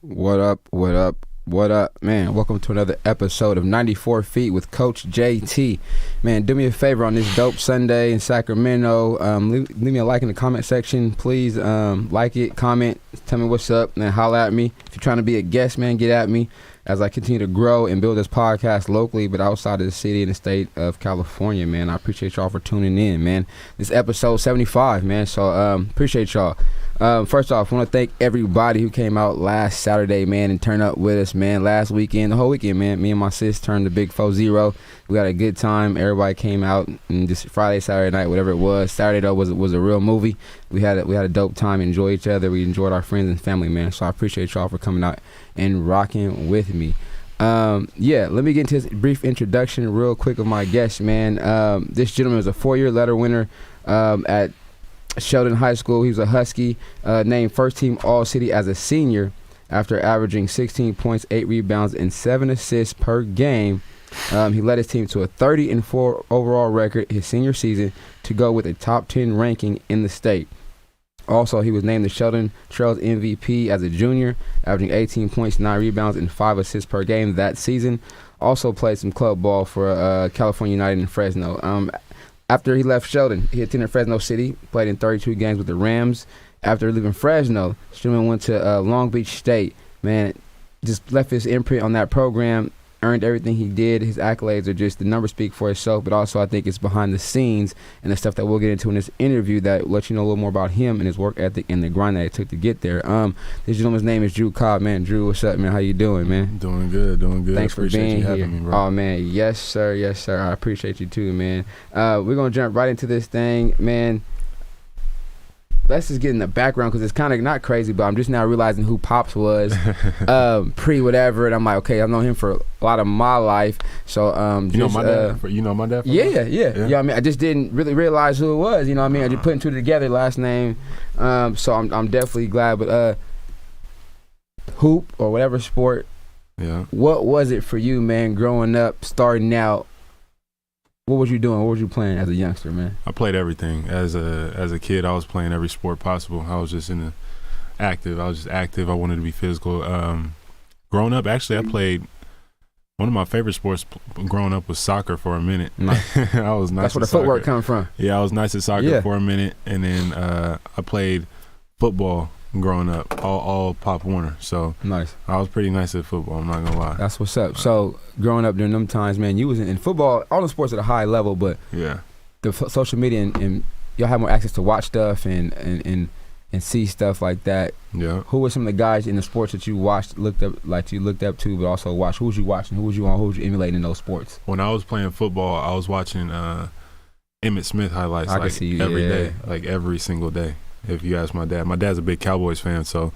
What up, what up, what up, man? Welcome to another episode of 94 Feet with Coach JT. Man, do me a favor on this dope Sunday in Sacramento. Leave me a like in the comment section. Please like it, comment, tell me what's up, and then holler at me. If you're trying to be a guest, man, get at me as I continue to grow and build this podcast locally, but outside of the city and the state of California, man. I appreciate y'all for tuning in, man. This episode 75, man, so appreciate y'all. First off, I want to thank everybody who came out last Saturday, man, and turned up with us, man. Last weekend, the whole weekend, man, me and my sis turned the big 4-0. We had a good time. Everybody came out, and just Friday, Saturday night, whatever it was. Saturday, though, was a real movie. We had a dope time, enjoyed each other. We enjoyed our friends and family, man. So I appreciate y'all for coming out and rocking with me. Let me get into this brief introduction real quick of my guest, man. This gentleman was a 4-year letter winner at Sheldon High School. He was a Husky, named first team All-City as a senior after averaging 16 points, 8 rebounds, and 7 assists per game. He led his team to a 30-4 overall record his senior season to go with a top 10 ranking in the state. Also, he was named the Sheldon Trails MVP as a junior, averaging 18 points, 9 rebounds, and 5 assists per game that season. Also played some club ball for California United in Fresno. After he left Sheldon, he attended Fresno City, played in 32 games with the Rams. After leaving Fresno, Sheldon went to Long Beach State. Man, just left his imprint on that program, earned everything he did. His accolades are just, the numbers speak for itself, but also I think it's behind the scenes and the stuff that we'll get into in this interview that will let you know a little more about him and his work ethic and the grind that it took to get there. This gentleman's name is Drew Cobb, man. Drew, what's up, man? How you doing, man? Doing good. Thanks for being you here. Having me, bro. Oh, man, yes, sir. I appreciate you too, man. We're going to jump right into this thing, man. Let's just get in the background because it's kind of not crazy, but I'm just now realizing who Pops was pre-whatever, and I'm like, okay, I've known him for a lot of my life. So, you know my dad? Yeah. I mean, I just didn't really realize who it was. You know what I mean? I just putting two together, last name. So I'm definitely glad. But hoop or whatever sport. Yeah. What was it for you, man? Growing up, starting out. What was you doing? What was you playing as a youngster, man? I played everything. As a kid, I was playing every sport possible. I was just active. I I wanted to be physical. Growing up, actually, I played one of my favorite sports. Growing up was soccer for a minute. Nice. I was nice. That's where the footwork coming from. Yeah, I was nice at soccer for a minute, and then I played football growing up, all Pop Warner. So nice. I was pretty nice at football. I'm not gonna lie. That's what's up. So growing up during them times, man, you was in football, all the sports at a high level, but yeah, the social media and y'all have more access to watch stuff and see stuff like that. Yeah. Who were some of the guys in the sports that you watched, looked up to, but also watched? Who was you watching? Who was you on? Who was you emulating in those sports? When I was playing football, I was watching Emmitt Smith highlights every day, like every single day. If you ask my dad's a big Cowboys fan, so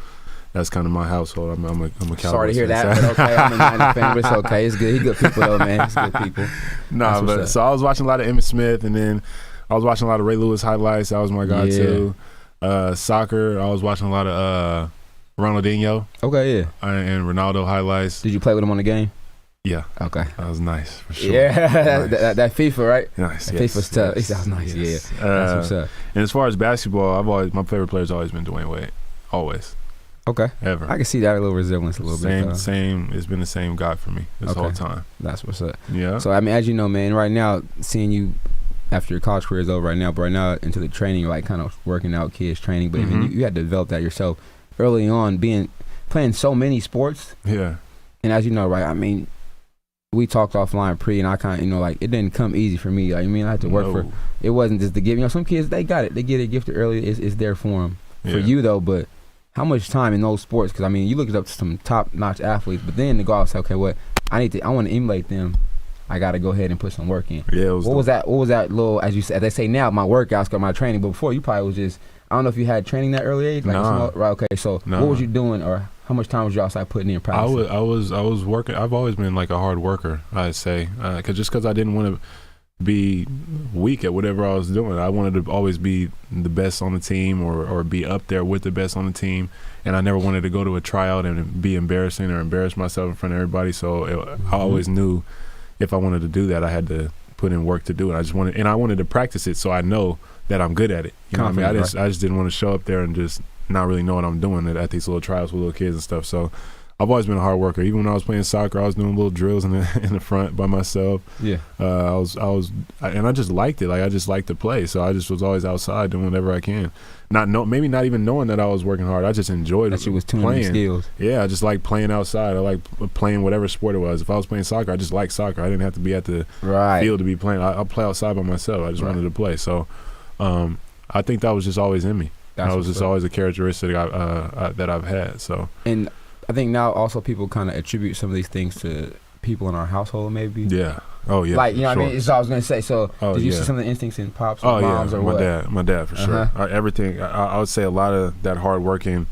that's kind of my household. I'm a Cowboys fan. Sorry to hear that, but okay, I'm a Niners fan, but it's okay. It's good. He's good people, though, man. He's good people. So I was watching a lot of Emmitt Smith, and then I was watching a lot of Ray Lewis highlights. That was my guy, too. Soccer, I was watching a lot of Ronaldinho. Okay, yeah. And Ronaldo highlights. Did you play with him on the game? Yeah. Okay. That was nice, for sure. Yeah, nice. that FIFA, right? Nice. That FIFA's tough. That was nice, yes. Yeah. That's what's up. And as far as basketball, my favorite player's always been Dwayne Wade. Always. Okay. Ever. I can see that a little resemblance a little bit. Same. It's been the same guy for me this whole time. That's what's up. Yeah. So, I mean, as you know, man, right now, seeing you after your college career is over right now, but right now into the training, you're like kind of working out kids, training, but I mean, you had to develop that yourself early on, playing so many sports. Yeah. And as you know, right, I mean, we talked offline and I kind of, like, it didn't come easy for me. Like, I mean, I had to work for, it wasn't just the gift. Some kids, they got it. They get it gifted early. It's there for them. Yeah. For you, though, but how much time in those sports? Because, I mean, you look up to some top-notch athletes, but then to go out and say, okay, I want to emulate them. I got to go ahead and put some work in. Yeah. What was that little, as you said, they say now, my workouts got my training, but before you probably was just, I don't know if you had training that early age. Right, okay, so what was you doing, or how much time was you outside putting in practice? I was working. I've always been like a hard worker, I'd say, because I didn't want to be weak at whatever I was doing. I wanted to always be the best on the team or be up there with the best on the team, and I never wanted to go to a tryout and be embarrassing or embarrass myself in front of everybody. So I always knew if I wanted to do that, I had to put in work to do it. I wanted to practice it so I know that I'm good at it. You know what I mean? I just didn't want to show up there and just not really know what I'm doing at these little tryouts with little kids and stuff. So I've always been a hard worker. Even when I was playing soccer, I was doing little drills in the front by myself. Yeah. And I just liked it. Like I just liked to play, so I just was always outside doing whatever I can. Maybe not even knowing that I was working hard. I just enjoyed that you was tuning playing. Skills. Yeah, I just like playing outside. I like playing whatever sport it was. If I was playing soccer, I just liked soccer. I didn't have to be at the field to be playing. I'll play outside by myself. I just wanted to play. So I think that was just always in me. That was just always a characteristic that I've had. So. And I think now also people kind of attribute some of these things to people in our household, maybe. Yeah. Oh yeah. Like, you know what I mean? It's what I was gonna say. So did you see some of the instincts in pops or moms or what? My dad for sure. Everything. I would say a lot of that hard working,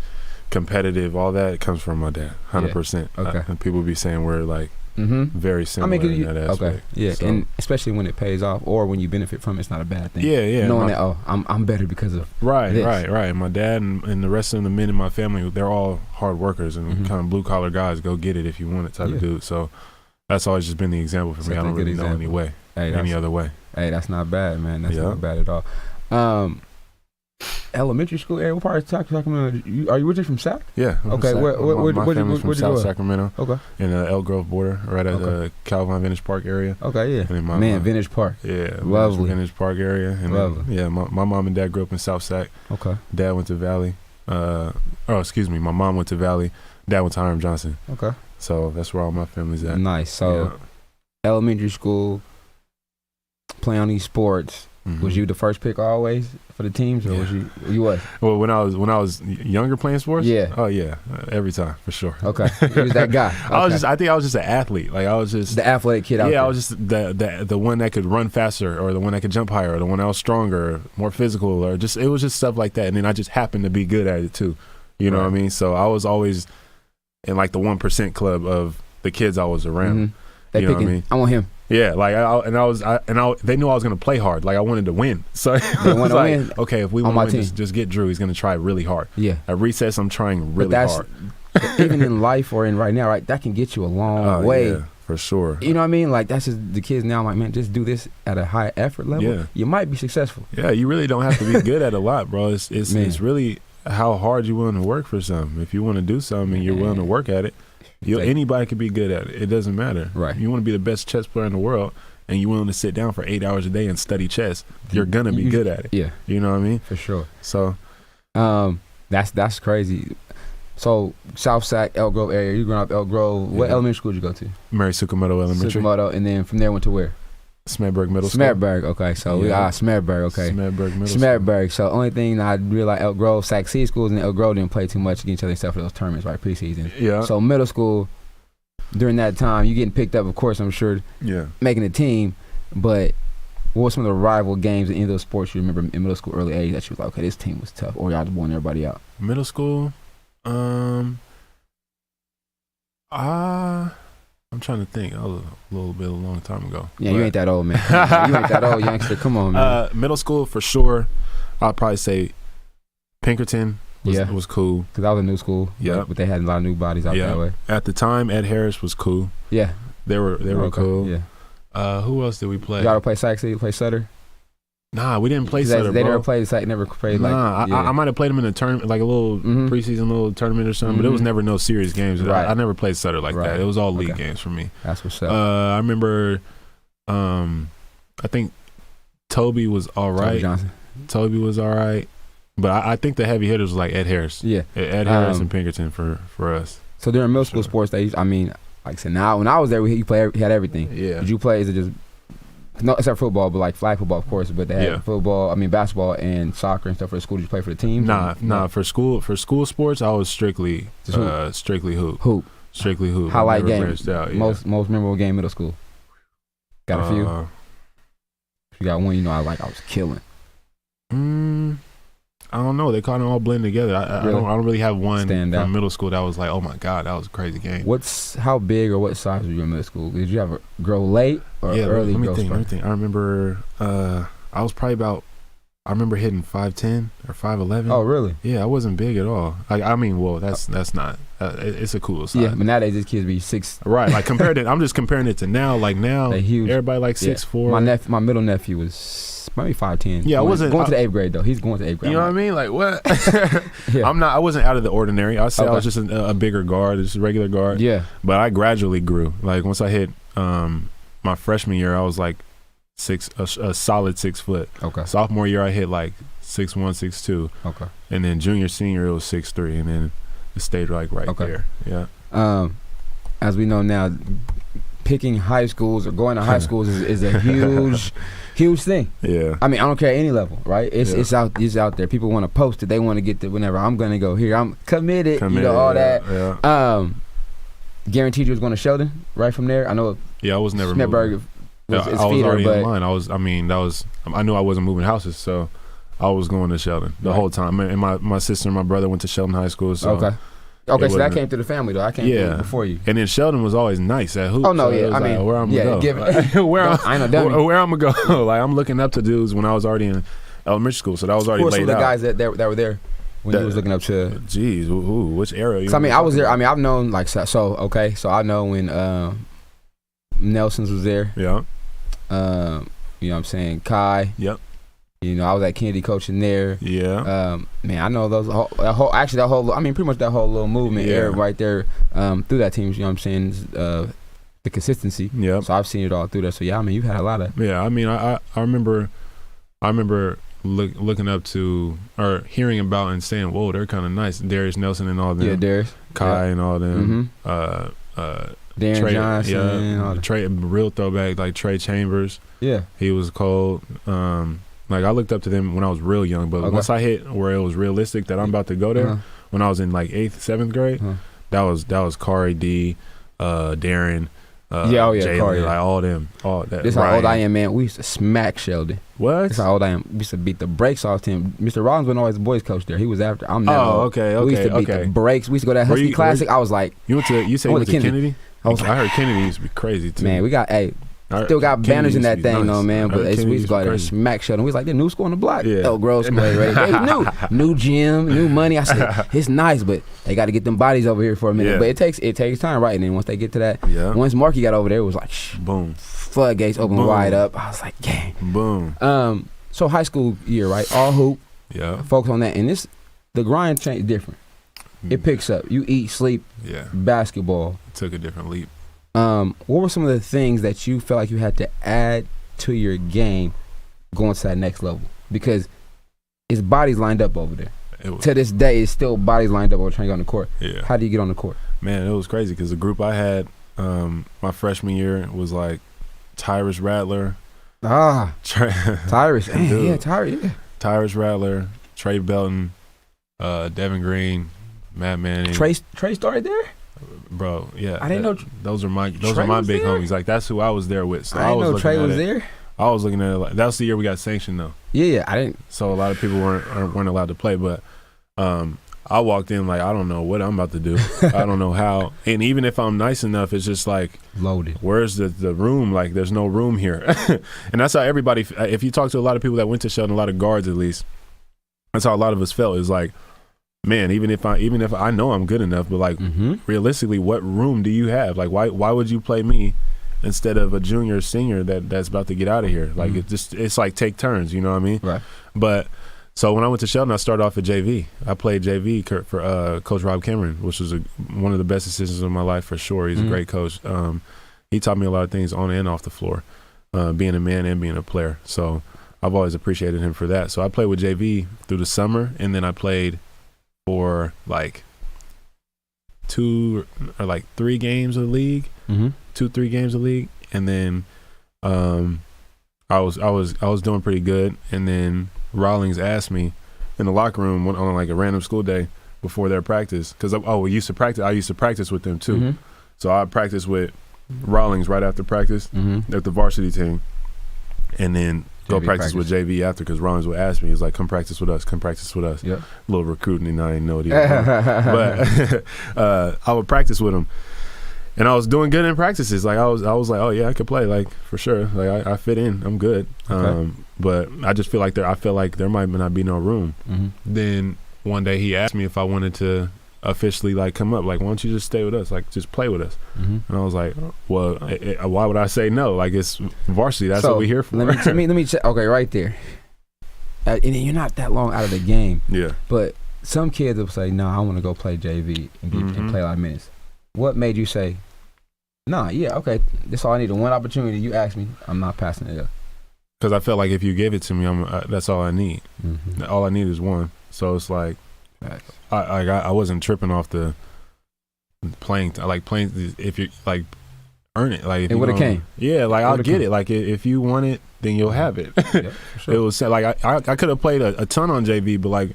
competitive, all that comes from my dad. 100%. Okay. And people be saying we're like very similar in that aspect. Okay. Yeah. So. And especially when it pays off or when you benefit from it, it's not a bad thing. Yeah. Knowing that I'm better because of this. Right. My dad and the rest of the men in my family, they're all hard workers and kind of blue collar guys. Go get it if you want it type of dude. So that's always just been the example for me. I don't really know any other way. Hey, that's not bad, man. That's not bad at all. Elementary school area. What part of Sacramento? Are you originally from Sac? Yeah. Okay. My family's from South Sacramento. Okay. In the Elk Grove border, right at the Calvin Vintage Park area. Okay. Yeah. And Vintage Park. Yeah. Lovely. Vintage Park area. And lovely. My mom and dad grew up in South Sac. Okay. Dad went to Valley. My mom went to Valley. Dad went to Hiram Johnson. Okay. So that's where all my family's at. Nice. So elementary school, playing on these sports. Was you the first pick always for the teams, or was you what? Well, when I was younger playing sports, oh yeah, every time for sure. Okay, you was that guy. Okay. I think I was just an athlete. Like I was just the athletic kid out there. I was just the one that could run faster, or the one that could jump higher, or the one that was stronger, more physical, or just it was just stuff like that. And then I just happened to be good at it too. You know what I mean? So I was always in like the 1% club of the kids I was around. They you know picking, what I mean? I want him. Yeah, like they knew I was gonna play hard. Like I wanted to win. So they want to win. Okay, if we want to win, just get Drew. He's gonna try really hard. Yeah. At recess, I'm trying really hard. Even in life or in right now, right? That can get you a long way. Yeah, for sure. You know what I mean? Like that's just the kids now. I'm like, man, just do this at a high effort level. Yeah. You might be successful. Yeah, you really don't have to be good at a lot, bro. It's really how hard you're willing to work for something. If you want to do something and you're willing to work at it, anybody can be good at it. It doesn't matter. Right. You want to be the best chess player in the world, and you're willing to sit down for 8 hours a day and study chess, you're gonna be good at it. Yeah. You know what I mean? For sure. So that's crazy. So South Sac, Elk Grove area, you growing up Elk Grove. What elementary school did you go to? Mary Sukamoto Elementary. Sukamoto, and then from there went to where? Smedberg Middle School. Smedberg, okay. So we got Smedberg, okay. Smedberg Middle School. Smedberg. So only thing I realized Elk Grove, Sac City schools and Elk Grove didn't play too much against each other except for those tournaments, right? Preseason. Yeah. So middle school, during that time, you getting picked up, of course, I'm sure. Yeah. Making the team, but what were some of the rival games in those sports you remember in middle school, early '80s that you was like, okay, this team was tough, or y'all just blowing everybody out? Middle school, I'm trying to think. That was a long time ago. Yeah, you ain't that old, man. You ain't that old, youngster. Come on, man. Middle school, for sure, I'd probably say Pinkerton was cool. Because I was a new school. Yeah. But they had a lot of new bodies out that way. At the time, Ed Harris was cool. Yeah. They were cool. Yeah. Who else did we play? Y'all play Sac City, play Sutter? Nah, we didn't play Sutter, They bro. never played Sac, never played I might have played them in a tournament, like a little preseason little tournament or something, but it was never no serious games. Right. I never played Sutter like that. It was all league games for me. That's what's up. I remember, I think Toby was all right. Toby was all right. But I think the heavy hitters was like Ed Harris. Yeah. Ed Harris and Pinkerton for us. So during middle school sports, like I said, now when I was there, he had everything. Yeah. Did you play? Is it just no, except football, but like flag football, of course. But they had basketball and soccer and stuff for the school. Did you play for the team? Nah. For school sports, I was strictly hoop. Strictly hoop. Highlight game. Most memorable game middle school. Got a few. If you got one, I was killing. I don't know. They kind of all blend together. I don't really have one from middle school that was like, oh my God, that was a crazy game. How big or what size were you in middle school? Did you have grow late or early? Let me think. I remember I was probably I remember hitting 5'10" or 5'11". Oh, really? Yeah, I wasn't big at all. That's not. It's a cool size. Yeah, but nowadays these kids be 6. Right, like I'm just comparing it to now. Like now, they huge. Everybody like 6'4". My middle nephew was maybe 5'10". Yeah, I wasn't going to the 8th grade though. He's going to 8th grade. You know what I mean? Like what? Yeah. I wasn't out of the ordinary. I say I was just a bigger guard, just a regular guard. Yeah. But I gradually grew. Like once I hit my freshman year, I was like a solid 6 foot. Okay. Sophomore year, I hit like 6'1", 6'2". Okay. And then junior, senior, it was 6'3", and then it stayed like right there. Yeah. As we know now, picking high schools or going to high schools is a huge thing. Yeah. I mean, I don't care at any level, right? It's out there. People want to post it. They want to get to whenever I'm gonna go here. I'm committed. You know all that. Yeah. Guaranteed you was going to Sheldon right from there. I know. Yeah, I was never Smithburg moving. I was already in line. I knew I wasn't moving houses, so I was going to Sheldon the whole time. And my sister and my brother went to Sheldon High School. So okay, so that came through the family though. I came through before you. And then Sheldon was always nice at hoops. Oh no, so yeah. I mean, where I'm gonna go. Where I'm gonna go. Like I'm looking up to dudes when I was already in elementary school, so that was already laid out. Who were some of the guys that were there when you was looking up to? Geez, which era? So, I mean, I was there. I mean, I've known like so. Okay, so I know when Nelson's was there. Yeah. You know what I'm saying? Kai. Yep. You know, I was at Kennedy coaching there. Yeah. Man, I know that whole pretty much that whole little movement era right there through that team. You know what I'm saying? The consistency. Yeah. So I've seen it all through there. So yeah, I mean, you've had a lot of. Yeah, I mean, I remember looking up to or hearing about and saying, "Whoa, they're kind of nice." Darius Nelson and all them. Yeah, Darius. Kai and all them. Darren Trey, Johnson. All Trey, real throwback like Trey Chambers. Yeah. He was cold. Like I looked up to them when I was real young, but once I hit where it was realistic that I'm about to go there, when I was in like 8th, 7th grade, that was Kari D, Darren, Jalen, Kari, like all them, all that. This is how old I am, man. We used to smack Sheldon. What? That's how old I am. We used to beat the brakes off him. Mr. Rollins wasn't always the boys coach there. He was after. I'm now. Oh, okay. We used to beat the brakes. We used to go to that Husky Classic. I was like, you said you went to Kennedy? I heard Kennedy used to be crazy too. Man, we got still got banners in that thing though, man. But we used to go there and smack Sheldon. We was like, the new school on the block. Yeah. Oh, Grove School, right? New gym, new money. I said, it's nice, but they got to get them bodies over here for a minute. Yeah. But it takes time, right? And then once they get to that, once Marky got over there, it was like, boom, floodgates open wide up. I was like, dang. Boom. So high school year, right? All hoop. Yeah. Focus on that, and the grind changed different. It picks up. You eat, sleep. Yeah. Basketball. It took a different leap. What were some of the things that you felt like you had to add to your game going to that next level? Because it's bodies lined up over there. To this day, it's still bodies lined up over trying to get on the court. Yeah. How do you get on the court? Man, it was crazy because the group I had my freshman year was like Tyrus Rattler. Tyrus. Tyrus. Yeah. Tyrus Rattler, Trey Belton, Devin Green, Matt Manning. Trey started there? Bro, yeah. I didn't know. Those are my big homies. Like that's who I was there with. So I didn't know Trey was there. I was looking at it like that was the year we got sanctioned though. Yeah, I didn't. So a lot of people weren't allowed to play, but I walked in like I don't know what I'm about to do. I don't know how. And even if I'm nice enough, it's just like loaded. Where's the room? Like there's no room here. And that's how everybody. If you talk to a lot of people that went to Sheldon, a lot of guards at least, that's how a lot of us felt. Is like, man, even if I know I'm good enough, but like realistically, what room do you have? Like why would you play me instead of a junior or senior that's about to get out of here? Like it's like take turns, you know what I mean? Right. But so when I went to Sheldon, I started off at JV. I played JV for Coach Rob Cameron, which was one of the best assistants of my life for sure. He's a great coach. He taught me a lot of things on and off the floor, being a man and being a player. So I've always appreciated him for that. So I played with JV through the summer, and then I played for like 2 or like 3 games of the league, 2-3 games of the league, and then I was doing pretty good, and then Rawlings asked me in the locker room on like a random school day before their practice because we used to practice. I used to practice with them too, so I practiced with Rawlings right after practice at the varsity team, and then go practice with JV after because Rawlings would ask me. He's like, "Come practice with us. Come practice with us." Yep. A little recruiting, and I didn't know it either. But I would practice with him, and I was doing good in practices. Like I was like, "Oh yeah, I could play like for sure. Like I fit in. I'm good." Okay. But I just feel like there might not be no room. Then one day he asked me if I wanted to officially like come up. Like, why don't you just stay with us? Like, just play with us. And I was like, well, why would I say no? Like, it's varsity. That's what we're here for. Let me check. Okay, right there. And you're not that long out of the game. Yeah. But some kids will say, no, I want to go play JV and play a lot of minutes. What made you say, nah, yeah, okay, this all I need. One opportunity. You asked me, I'm not passing it up. Because I felt like if you give it to me, that's all I need. All I need is one. So it's like, I wasn't tripping off the playing. If you like earn it, like if it would have came. Yeah, like I'll get it. Like if you want it, then you'll have it. Yeah, for sure. It was like I could have played a ton on JV, but like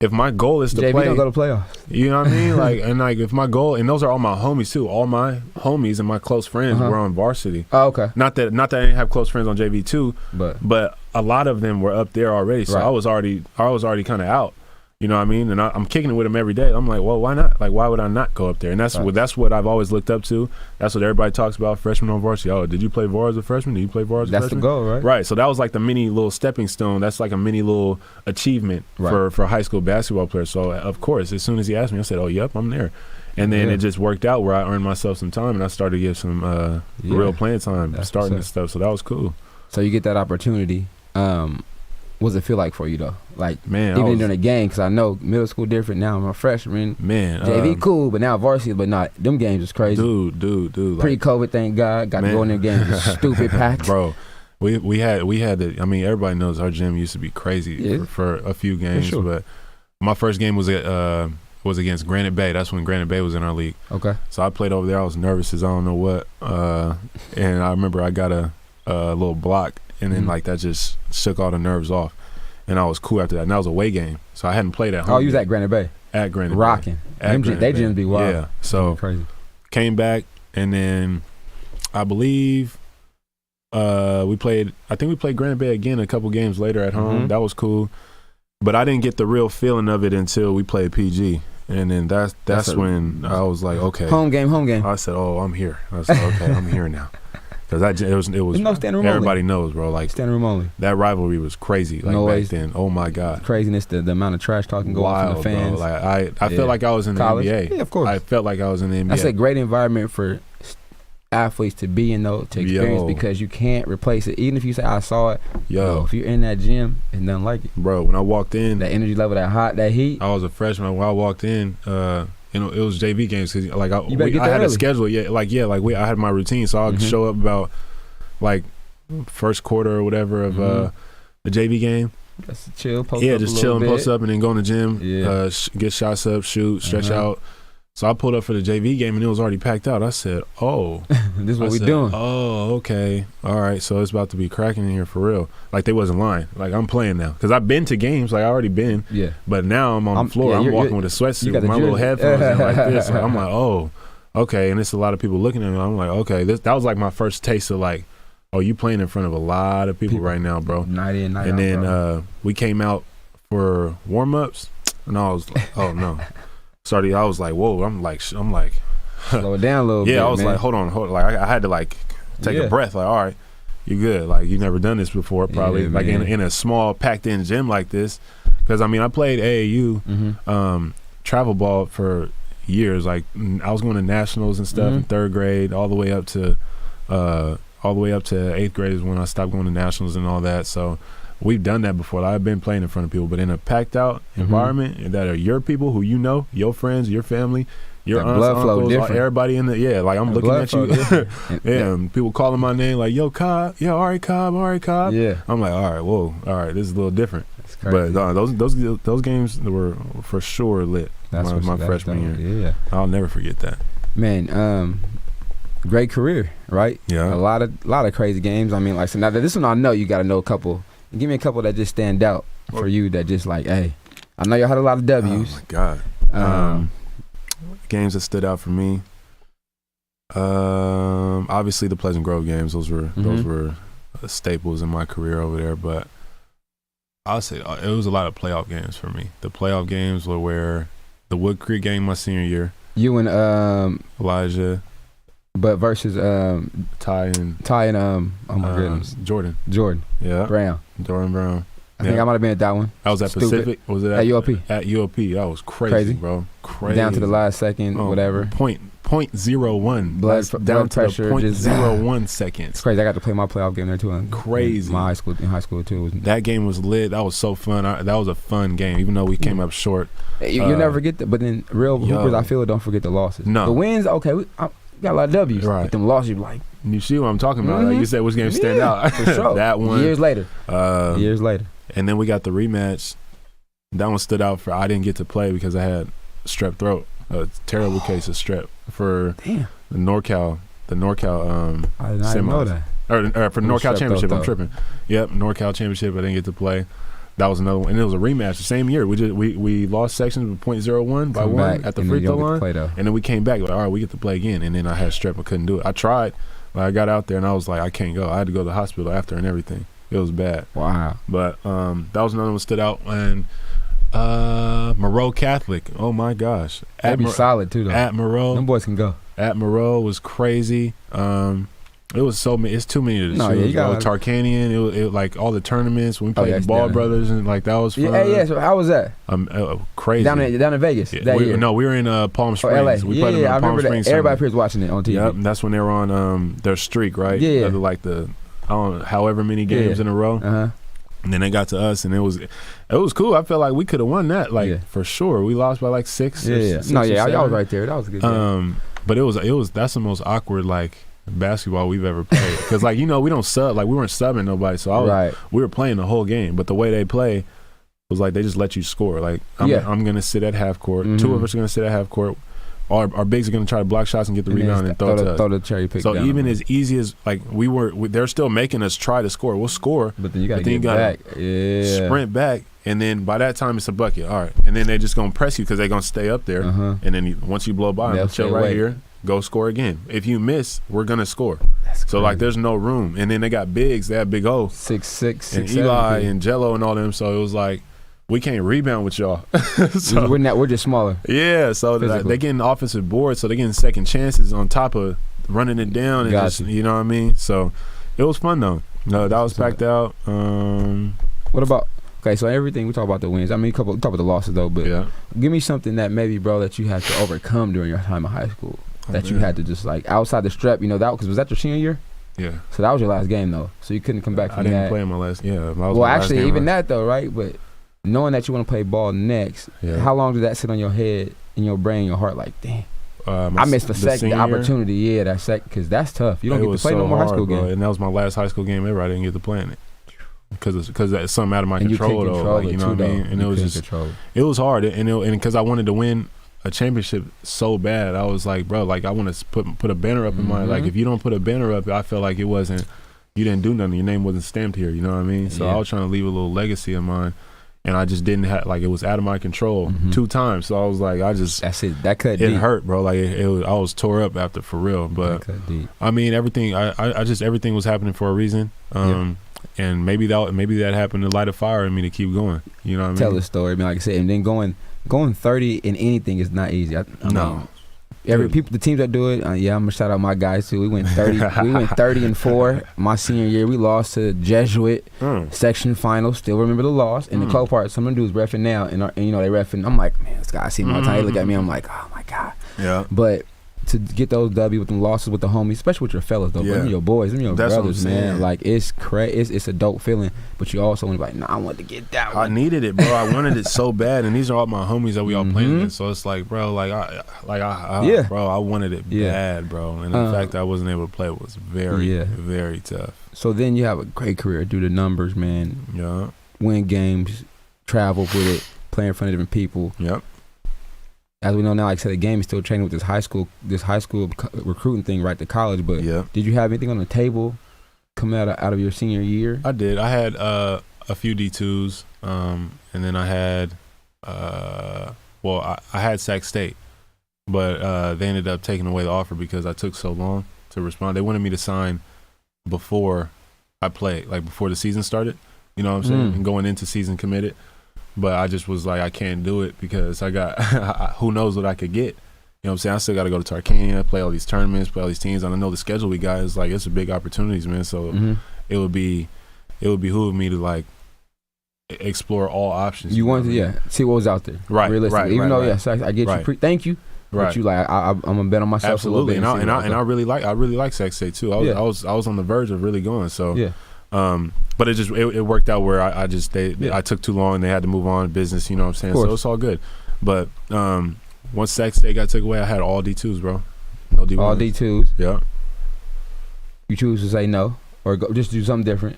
if my goal is to JV play, don't go to playoffs. You know what I mean? Like and like if my goal, and those are all my homies too. All my homies and my close friends were on varsity. Oh, okay. Not that I didn't have close friends on JV too, but a lot of them were up there already. So I was already kind of out. You know what I mean? And I'm kicking it with them every day. I'm like, well, why not? Like, why would I not go up there? And that's what I've always looked up to. That's what everybody talks about, freshman on varsity. Oh, did you play VAR as a freshman? Did you play VAR as a freshman? That's the goal, right? Right. So that was like the mini little stepping stone. That's like a mini little achievement for high school basketball players. So, of course, as soon as he asked me, I said, oh, yep, I'm there. And then it just worked out where I earned myself some time, and I started to get some real playing time starting this stuff. So that was cool. So you get that opportunity. What does it feel like for you though? Like, man, even during the game, because I know middle school different. Now I'm a freshman. Man, JV cool, but now varsity. But not them games is crazy. Dude. Pre-COVID, thank God, got to go in them games. Stupid packed. Bro, we had the. I mean, everybody knows our gym used to be crazy for a few games. Sure. But my first game was against Granite Bay. That's when Granite Bay was in our league. Okay. So I played over there. I was nervous as I don't know what. And I remember I got a little block. And then, like, that just shook all the nerves off. And I was cool after that. And that was a away game. So I hadn't played at home. Oh, you was at Granite Bay? At Granite Rocking. Bay. They gyms be wild. Yeah. So crazy. Came back, and then I believe we played Granite Bay again a couple games later at home. That was cool. But I didn't get the real feeling of it until we played PG. And then that's when I was like, okay. Home game. I said, oh, I'm here. I said, okay, I'm here now. Because it was no standing room everybody only. Knows, bro. Like standing room only. That rivalry was crazy. Like back then. Oh my God. Craziness, the amount of trash talking going on from the fans. Bro. Like I felt like I was in the NBA. Yeah, of course. I felt like I was in the NBA. That's a great environment for athletes to be in, though, to experience, because you can't replace it. Even if you say I saw it, if you're in that gym, it's nothing like it. Bro, when I walked in, that energy level, that heat. I was a freshman. When I walked in, it was JV games because like I had early. a schedule. I had my routine, so I'd show up about like first quarter or whatever of the JV game. Just chill, post up. Yeah, just chill and post up, and then go in the gym. Yeah. Get shots up, shoot, stretch out. So I pulled up for the JV game, and it was already packed out. I said, "Oh, this is what we doing." Oh, okay, all right. So it's about to be cracking in here for real. Like they wasn't lying. Like I'm playing now because I've been to games. Like I already been. Yeah. But now I'm on the floor. I'm walking with a sweatsuit, with my little headphones in like this. Like, I'm like, oh, okay. And it's a lot of people looking at me. I'm like, okay. That was like my first taste of like, oh, you playing in front of a lot of people right now, bro. Night in, night out. And then we came out for warm ups, and I was like, oh no. I was like, whoa. I'm like, slow it down a little bit. Yeah, I was man. like, hold on. Like I had to like take a breath. Like, all right, you good? Like you've never done this before, probably. Like in a small packed in gym like this. Because I mean, I played AAU travel ball for years. Like I was going to nationals and stuff in third grade, all the way up to 8th grade is when I stopped going to nationals and all that. So we've done that before. I've been playing in front of people, but in a packed out environment that are your people who you know, your friends, your family, your aunts, blood flow uncles, different. Everybody in the like I'm looking at you. And people calling my name like, yo, Cobb, all right, Cobb. Yeah. I'm like, all right, whoa, all right, this is a little different. But those games were for sure lit. That's my freshman year. Yeah. I'll never forget that. Man, great career, right? Yeah. A lot of crazy games. I mean, like, so now this one I know you got to know a couple. Give me a couple that just stand out for you that just like, hey, I know y'all had a lot of W's. Oh, my God. Games that stood out for me. Obviously the Pleasant Grove games. Those were staples in my career over there. But I'll say it was a lot of playoff games for me. The playoff games were where the Wood Creek game my senior year. You and Elijah. But versus Ty and oh my goodness, Jordan. Yeah. Jordan Brown. I think I might have been at that one. I was at Pacific. Was it at UOP? At UOP. That was crazy, bro. crazy. Down to the last second, whatever. .01. Blood down to pressure. the .01 seconds. It's crazy. I got to play my playoff game there too. Crazy. In high school too. That game was lit. That was so fun. That was a fun game, even though we came up short. You'll never forget that. But then real hoopers, I feel, don't forget the losses. No. The wins, okay, we got a lot of W's. Right. But them losses, you be like. You see what I'm talking about? Like you said, which game stand out? For sure. That one. Years later. And then we got the rematch. That one stood out for I didn't get to play because I had strep throat. A terrible case of strep for the NorCal. I did not know that. Or for NorCal Championship. I'm tripping. Yep, NorCal Championship. I didn't get to play. That was another one, and it was a rematch the same year. We lost sections with .01 by one at the free throw line, and then we came back. Like, all right, we get to play again. And then I had strep. I couldn't do it. I tried. I got out there and I was like, I can't go. I had to go to the hospital after and everything. It was bad. Wow. But that was another one that stood out. And Moreau Catholic. Oh my gosh. That'd be solid too, though. At Moreau. Them boys can go. At Moreau was crazy. It was so many. It's too many to choose. You got Tarkanian. It like all the tournaments when we played the Ball Brothers and like that was fun. Yeah. So how was that? Crazy. Down in Vegas that year. No, we were in Palm Springs. LA. We played in I Palm remember Springs. That. Everybody was watching it on TV. Yep, that's when they were on their streak, right? Yeah. Like I don't know, however many games in a row. And then they got to us, and it was cool. I felt like we could have won that, for sure. We lost by like 6. Y'all was right there. That was a good game. But that's the most awkward basketball we've ever played because we don't sub, we weren't subbing nobody, so we were playing the whole game. But the way they play was like they just let you score. I'm gonna sit at half court. 2 of us are gonna sit at half court. Our bigs are gonna try to block shots and get the rebound and throw the cherry pick. So down even as easy as they're still making us try to score. We'll score, but then you gotta get back. Sprint back, and then by that time it's a bucket. All right, and then they're just gonna press you because they're gonna stay up there. And then once you blow by, chill right here. Go score again. If you miss, we're gonna score. So there's no room. And then they got bigs. They have Big O, 6'6", and Eli and Jello and all them. So it was like we can't rebound with y'all. So we're just smaller. Yeah. So they getting offensive boards. So they're getting second chances on top of running it down. And just, you know what I mean? So it was fun though. No, that was packed out. What about? Okay, so everything we talk about the wins. I mean, talk about the losses though. But give me something that maybe, bro, that you had to overcome during your time in high school. You had to just outside the strep, that because was that your senior year? Yeah. So that was your last game though, so you couldn't come back from that. I didn't play in my last. Yeah. Well, actually, even that though, right? But knowing that you want to play ball next, how long did that sit on your head, in your brain, your heart? Like, damn, I missed the opportunity. Yeah, that second, because that's tough. You don't get to play no more high school game. And that was my last high school game ever. I didn't get to play in it because that's something out of my control though. You know what I mean? And it was just it was hard, and because I wanted to win a championship so bad, I was like, bro, I want to put a banner up in my if you don't put a banner up, I felt like it wasn't, you didn't do nothing, your name wasn't stamped here, you know what I mean? So I was trying to leave a little legacy of mine, and I just didn't have it was out of my control 2 times. So I was like, that's it. That cut it deep. hurt, bro. I was tore up after, for real. But I mean, everything I just everything was happening for a reason. And maybe that happened to light a fire in me to keep going. You know what I mean? Tell the story, like I said, and then going 30 in anything is not easy. I mean, the teams that do it, I'm gonna shout out my guys too. We went 30. We went 30-4. My senior year, we lost to Jesuit section final. Still remember the loss. And the cold part, some of the dudes reffing now, and they reffing. I'm like, man, this guy see me all the time. They look at me. I'm like, oh my god. Yeah. But to get those W with them losses with the homies, especially with your fellas though, them your boys, them your brothers, man. Like it's crazy. It's a dope feeling, but you also want to be like, nah, I want to get that one. I needed it, bro. I wanted it so bad, and these are all my homies that we all played against. So it's like, bro, bro, I wanted it bad, bro. And the fact that I wasn't able to play was very, very tough. So then you have a great career, do the numbers, man. Yeah. Win games, travel with it, play in front of different people. Yep. As we know now, like I said, the game is still training with this high school recruiting thing right to college. But did you have anything on the table coming out of your senior year? I did. I had a few D2s, and then I had I had Sac State, but they ended up taking away the offer because I took so long to respond. They wanted me to sign before I played, before the season started. You know what I'm saying? And going into season committed. But I just was like, I can't do it because I got who knows what I could get. You know what I'm saying? I still got to go to Tarkania, play all these tournaments, play all these teams. And I know the schedule we got is it's a big opportunities, man. So it would behoove me to explore all options. You wanted to, see what was out there. Right. Realistically. Even though, yes, I get you. Thank you. Right. But you like, I'm gonna bet on myself. Absolutely. A little bit. And I really like Sac State too. I was on the verge of really going. So but it worked out where I took too long and they had to move on business, you know what I'm saying? So it's all good. But once Sac State got took away, I had all D2s, bro. No D1s. All D2s. Yeah. You choose to say no or just do something different?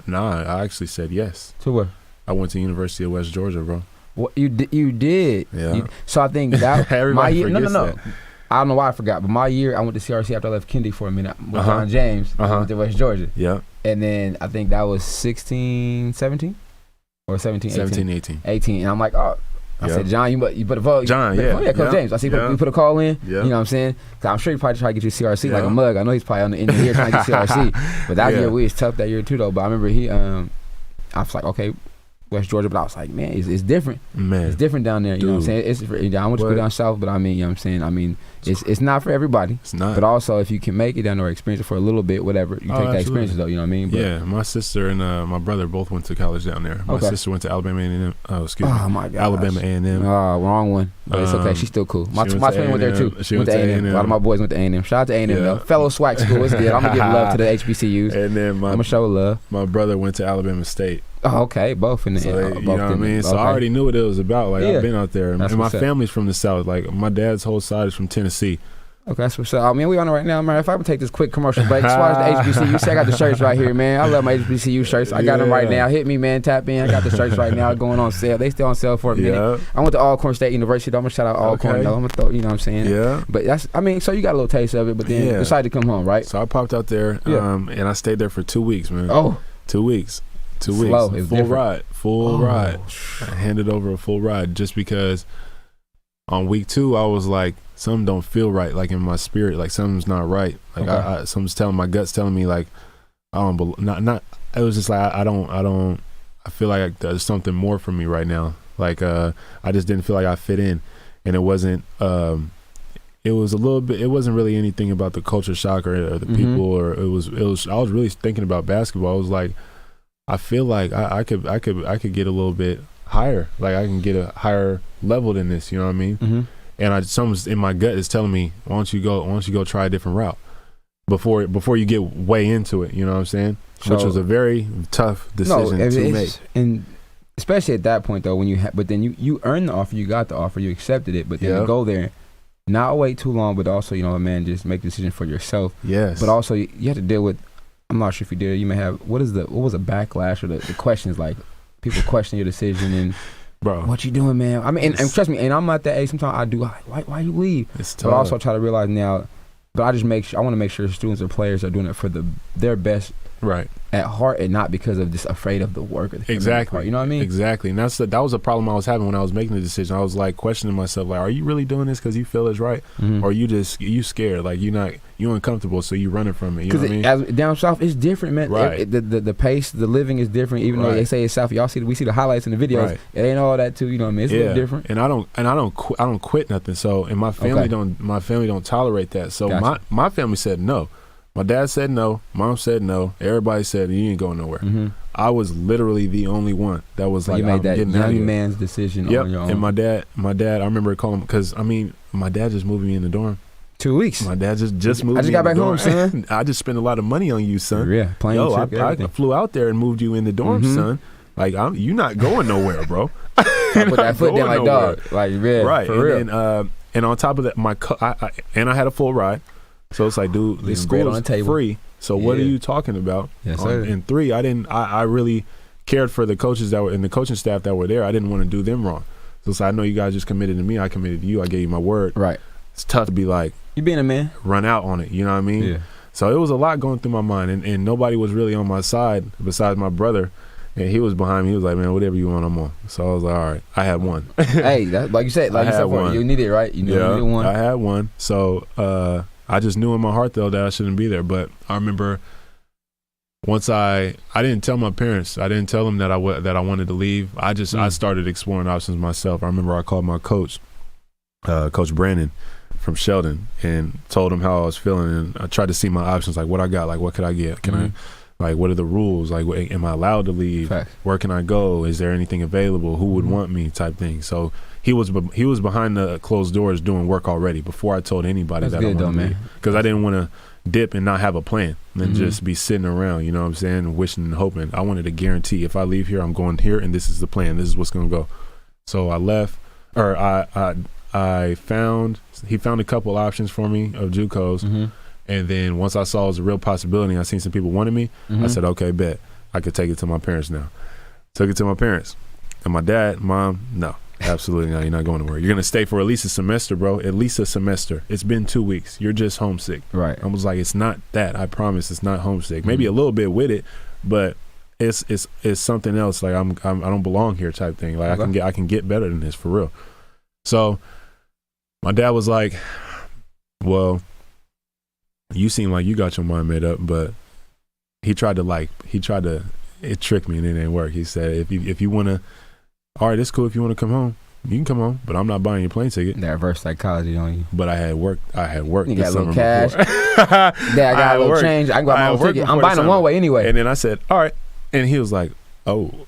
Nah, I actually said yes. To where? I went to University of West Georgia, bro. What you did? Yeah. So I think that my year. No. That. I don't know why I forgot, but my year I went to CRC after I left Kendi for a minute with John James. I went to West Georgia. Yeah. And then I think that was 16, 17? Or 17, 18? 17, 18. 18. And I'm like, I said, John, you put a vote. John, Coach James. I see you put a call in. Yeah. You know what I'm saying? Because I'm sure he probably tried to get you CRC like a mug. I know he's probably on the end of the year trying to get CRC. But that year we was tough that year too, though. But I remember I was like, okay, West Georgia, but I was like, man, it's different. Man, it's different down there. You know what I'm saying? I want you to go down south, but I mean, you know what I'm saying? It's not for everybody. It's not. But also, if you can make it down or experience it for a little bit, whatever, you take that experience though. You know what I mean? But my sister and my brother both went to college down there. My sister went to Alabama A&M. Oh my God. Alabama A&M. Oh, wrong one. But it's okay. She's still cool. My twin went there too. She went to A&M. A lot of my boys went to A&M. Shout out to A&M though. Fellow SWAC school. It's good. I'm gonna give love to the HBCUs. And then I'm gonna show love. My brother went to Alabama State. Oh, okay, both in the you know what I mean? So I already knew what it was about. Like I've been out there, and my family's from the South. Like my dad's whole side is from Tennessee. Okay, that's what's up. I mean, we on it right now, man. If I would take this quick commercial break, just watch the HBCU. See, I got the shirts right here, man. I love my HBCU shirts. I got them right now. Hit me, man. Tap in. I got the shirts right now going on sale. They still on sale for a minute. I went to Alcorn State University. I'm gonna shout out Alcorn. Though. I'm gonna throw, you know what I'm saying? Yeah. But so you got a little taste of it, but then decided to come home, right? So I popped out there, and I stayed there for 2 weeks, man. Oh, 2 weeks. 2 weeks. Slow. Full ride. I handed over a full ride just because on week 2 I was like, something don't feel right, like in my spirit, like something's not right. Like something's telling my gut's telling me like I don't believe. Not. It was just like I don't. I feel like there's something more for me right now. Like I just didn't feel like I fit in, and it wasn't. It was a little bit. It wasn't really anything about the culture shock or the people, or it was. I was really thinking about basketball. I was like, I feel like I could get a little bit higher. Like I can get a higher level than this. You know what I mean? Mm-hmm. And something in my gut is telling me, why don't you go try a different route before you get way into it. You know what I'm saying? Which was a very tough decision to make. And especially at that point though, when but then you earned the offer, you got the offer, you accepted it, but then you go there, not wait too long, but also just make the decision for yourself. Yes. But also you have to deal with. I'm not sure if you did. You may have. What was a backlash or the questions like people question your decision and. Bro, what you doing, man? I mean, and trust me, and I'm at that age. Sometimes I do. Why you leave? It's tough. But also I try to realize now. But I just I want to make sure students or players are doing it for their best, right, at heart, and not because of just afraid of the work or the exactly. Part, you know what I mean? Exactly, and that was a problem I was having when I was making the decision. I was like questioning myself, like, are you really doing this because you feel it's right, or you scared, like you uncomfortable, so you running from it? You know what I mean? Down south, it's different, man. Right. The pace, the living is different. Even though they say it's south, we see the highlights in the videos. Right. It ain't all that too. You know what I mean? It's a little different. And I don't quit nothing. So and my family don't tolerate that. So my family said no. My dad said no. Mom said no. Everybody said you ain't going nowhere. Mm-hmm. I was literally the only one that was like, you made that young man's decision decision on your own. And my dad, I remember calling because my dad just moved me in the dorm. 2 weeks. My dad just moved me. I just got back home, son. I just spent a lot of money on you, son. Yeah, plane trip, I flew out there and moved you in the dorm, son. Like you not going nowhere, bro. I put that foot down like dog, like right. For real. Then, and on top of that, I had a full ride. So it's like, dude, this school is free. So what are you talking about? Yes, sir. And 3, I really cared for the coaches that were in the coaching staff that were there. I didn't want to do them wrong. So it's like, I know you guys just committed to me. I committed to you. I gave you my word. Right. It's tough to be like, you being a man, run out on it. You know what I mean? Yeah. So it was a lot going through my mind, and nobody was really on my side besides my brother. And he was behind me. He was like, man, whatever you want, I'm on. So I was like, all right, I had one. Hey, like you said, one. You needed it, right? You needed one. I had one. So I just knew in my heart though that I shouldn't be there. But I remember once I didn't tell my parents. I didn't tell them that I wanted to leave. I started exploring options myself. I remember I called my coach, Coach Brandon from Sheldon, and told him how I was feeling. And I tried to see my options, like what I got, like what could I get? Like, what are the rules? Like, am I allowed to leave? Facts. Where can I go? Is there anything available? Who would want me? Type thing. So he was behind the closed doors doing work already before I told anybody That's that good I wanted to leave. Because I didn't want to dip and not have a plan and just be sitting around, you know what I'm saying, wishing and hoping. I wanted to guarantee if I leave here, I'm going here, and this is the plan. This is what's going to go. So I left, or he found a couple options for me of JUCOs. And then once I saw it was a real possibility, I seen some people wanted me, I said, okay, bet. I could take it to my parents now. Took it to my parents. And my dad, mom, no, absolutely not. You're not going anywhere. You're going to stay for at least a semester, bro. At least a semester. It's been 2 weeks. You're just homesick. Right. I was like, it's not that. I promise it's not homesick. Maybe a little bit with it, but it's something else. Like I don't belong here type thing. Like I can get better than this for real. So my dad was like, well, you seem like you got your mind made up, but it tricked me and it didn't work. He said, if you want to, all right, it's cool. If you want to come home, you can come home, but I'm not buying your plane ticket. That reverse psychology on you. But I had worked. You this got a little summer cash. before. Dad, I got a little change. I can go buy my own ticket. I'm buying it one way anyway. And then I said, all right. And he was like, you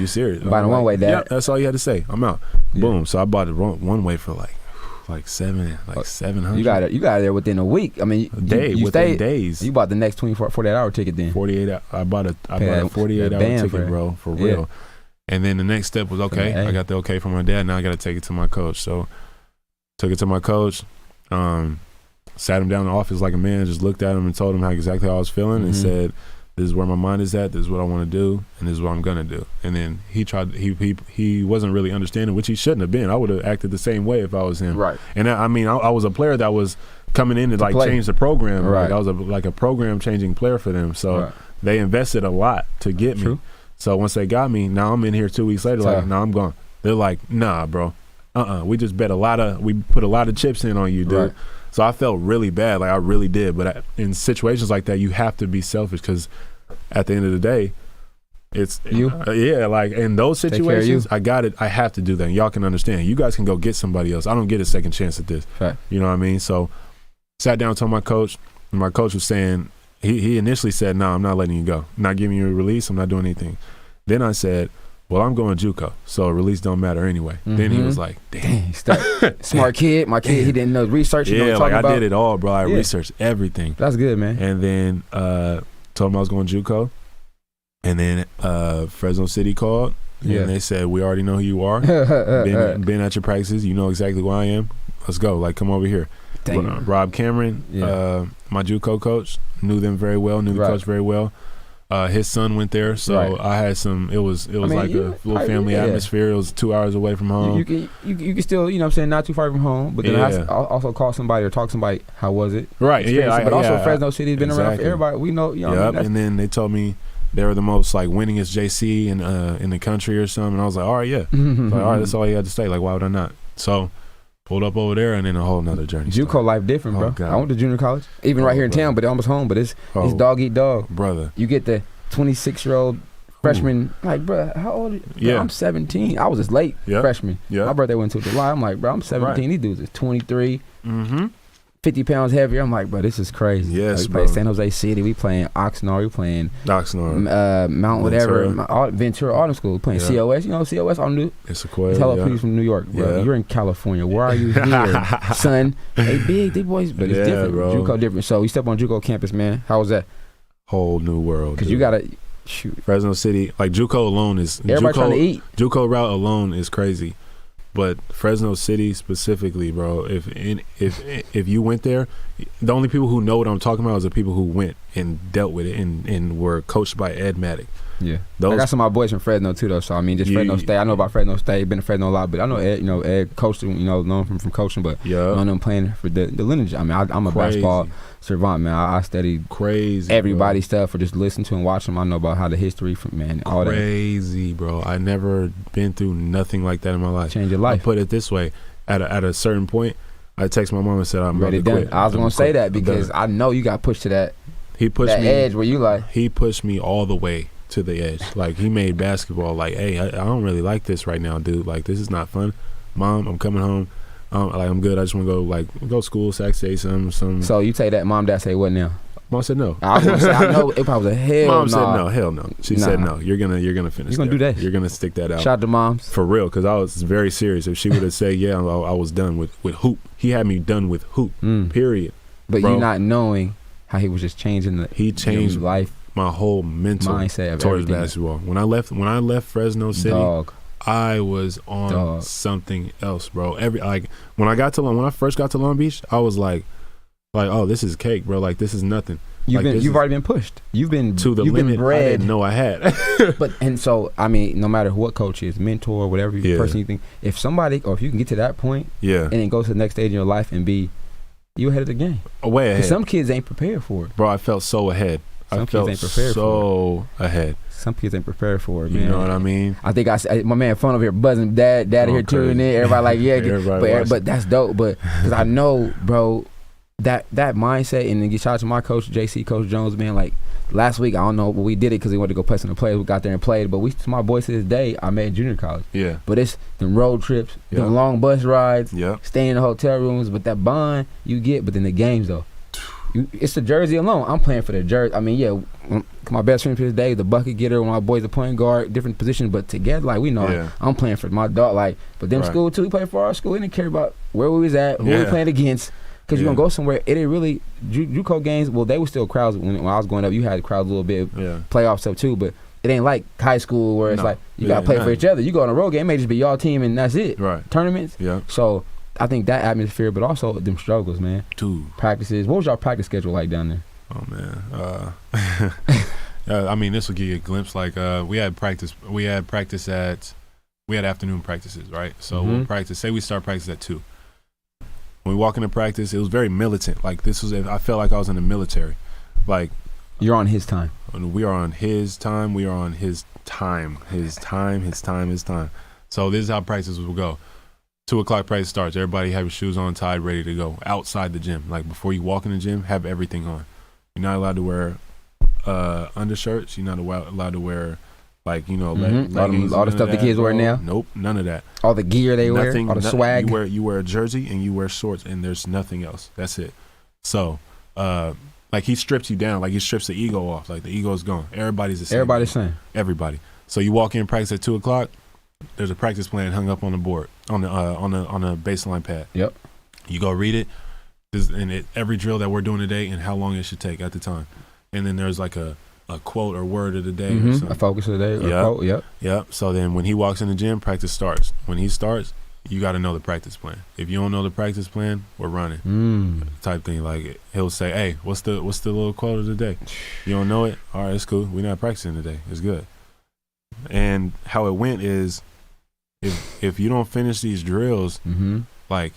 serious? I'm buying it one way, Dad. Yeah, that's all you had to say. I'm out. Yeah. Boom. So I bought it one way for like $700. You got there within a week. I mean, you stayed days. You bought the next 48-hour ticket then. 48. I bought a 48-hour ticket, bro, for real. Yeah. And then the next step was okay. I got the okay from my dad. Now I got to take it to my coach. So took it to my coach. Sat him down in the office like a man. Just looked at him and told him exactly how I was feeling and said, "This is where my mind is at. This is what I want to do, and this is what I'm gonna do." And then he wasn't really understanding, which he shouldn't have been. I would have acted the same way if I was him. Right. And I was a player that was coming in to like play. Change the program. Right. Like I was a program changing player for them. So they invested a lot to get me. So once they got me, now I'm in here 2 weeks later. Like, nah, I'm gone. They're like, nah, bro. We just bet we put a lot of chips in on you, dude. Right. So I felt really bad, like I really did. But in situations like that, you have to be selfish because at the end of the day, it's you. Like in those situations, I got it. I have to do that. And y'all can understand. You guys can go get somebody else. I don't get a second chance at this. Right. You know what I mean? So sat down, told my coach, and my coach was saying, he initially said, no, I'm not letting you go. I'm not giving you a release. I'm not doing anything. Then I said, well, I'm going JUCO, so a release don't matter anyway. Then he was like, dang. Smart kid. My kid, he didn't know research. You know what I'm talking I did it all, bro. I researched everything. That's good, man. And then told him I was going JUCO. And then Fresno City called. And they said, we already know who you are. been at your practices. You know exactly who I am. Let's go. Like, come over here. Rob Cameron, my JUCO coach, knew them very well, knew the coach very well. His son went there, so I had some. It was like a little family atmosphere. It was 2 hours away from home. You can still, you know what I'm saying, not too far from home, but then I also call somebody or talk to somebody. How was it? Right. But also Fresno City's been around for everybody. We know. You know what I mean? And then they told me they were the most like winningest JC in the country or something. And I was like, all right, yeah. Like, all right, that's all you had to say. Like, why would I not? So pulled up over there, and then a whole nother journey. JUCO life different, bro. God. I went to junior college, even right here in town, but almost home. But it's dog eat dog, brother. You get the 26-year-old freshman, like, bro, how old are you? Bro, I'm 17. I was just late freshman. My birthday went to July. I'm like, bro, I'm 17. These dudes is 23. 50 pounds heavier. I'm like, bro, this is crazy. Yes, we play San Jose City. We playing Oxnard. We playing Mount whatever, Ventura Autumn School. We playing COS. You know, COS on New. It's a Sequoia. It's hella people from New York, bro. You're in California. Where are you here, son? They big, they boys, but it's different. Bro. JUCO different. So you step on JUCO campus, man. How was that? Whole new world. Because you gotta shoot. Fresno City, like JUCO alone is everybody trying to eat. JUCO route alone is crazy. But Fresno City specifically, bro, if you went there, the only people who know what I'm talking about is the people who went and dealt with it and were coached by Ed Maddock. Yeah. I got some of my boys from Fresno too, though. So I mean, just Fresno State. I know about Fresno State. Been to Fresno a lot, but I know Ed. You know, Ed coached. You know, known him from coaching, but I know him playing for the lineage. I mean, I'm a basketball savant, man. I studied everybody's stuff or just listen to and watch them. I know about how the history from all that. Crazy, bro. I never been through nothing like that in my life. Change your life. I put it this way: at a certain point, I text my mom and said, "I'm ready to quit." I was gonna say that because I know you got pushed to that. He pushed me edge where you like. He pushed me all the way to the edge. Like, he made basketball like, hey, I don't really like this right now, dude. Like, this is not fun. Mom, I'm coming home. I'm good. I just want to go to school, Sac State, some. So you take that, mom, dad say what now? Mom said no. I was gonna say, I know it probably was a hell. Mom said no, hell no. She said no. You're gonna finish. You're gonna do that. You're gonna stick that out. Shout out to moms for real, because I was very serious. If she would have said yeah, I was done with hoop. He had me done with hoop. Period. But bro. You not knowing how he was just changing he changed life, my whole mental mindset towards everything. Basketball. When I left Fresno City, I was on something else, bro. When I first got to Long Beach, I was like, oh, this is cake, bro. Like, this is nothing. You've already been pushed. You've been to the limit. Been bred. I didn't know I had. And so I mean, no matter what coach is, mentor, whatever person you think, if somebody or if you can get to that point, and then go to the next stage in your life and be you ahead of the game, way ahead. Some kids ain't prepared for it, bro. I felt so ahead. Some kids ain't prepared for it. Ahead. Some kids ain't prepared for it, man. You know what I mean? I think my man phone over here buzzing, dad here tuning in. Everybody like, yeah, but that's dope. But because I know, bro, that mindset, and then get shout out to my coach, JC, Coach Jones, man. Like last week, I don't know, but we did it because we wanted to go play some of the players. We got there and played. But my boys to this day, I met in junior college. Yeah. But it's the road trips, the long bus rides, staying in the hotel rooms. But that bond you get, but then the games though. It's the jersey alone. I'm playing for the jersey. I mean, my best friend to this day, the bucket getter, my boys the point guard, different positions, but together, like we know, I'm playing for my dog. Like, but them school too, we play for our school. We didn't care about where we was at, who we playing against, because you're gonna go somewhere. It didn't really JUCO games. Well, they were still crowds when I was growing up. You had crowds a little bit, playoff stuff too, but it ain't like high school where it's like you gotta play for each other. You go on a road game, it may just be y'all team and that's it. Right. Tournaments. Yeah. So I think that atmosphere, but also them struggles, man. Dude. Practices. What was y'all practice schedule like down there? Oh man. I mean, this will give you a glimpse. Like we had afternoon practices, right? So we'll practice. Say we start practice at 2. When we walk into practice, it was very militant. Like I felt like I was in the military. Like you're on his time. We are on his time. We are on his time. His time. So this is how practices will go. 2 o'clock practice starts. Everybody have your shoes on, tied, ready to go. Outside the gym. Like before you walk in the gym, have everything on. You're not allowed to wear undershirts. You're not allowed to wear leggings. All the stuff the kids wear now? Nope, none of that. All the gear they wear? All the swag? You wear a jersey and you wear shorts and there's nothing else. That's it. So, he strips you down. Like he strips the ego off. Like the ego's gone. Everybody's the same. Everybody's the same. Everybody. So you walk in practice at 2 o'clock. There's a practice plan hung up on the board on the baseline pad. Yep. You go read it, every drill that we're doing today and how long it should take at the time, and then there's like a quote or word of the day, or something. A focus of the day, or quote. Yep. So then when he walks in the gym, practice starts. When he starts, you got to know the practice plan. If you don't know the practice plan, we're running. Type thing. Like he'll say, "Hey, what's the little quote of the day?" You don't know it? All right, it's cool. We're not practicing today. It's good. And how it went is, if you don't finish these drills, like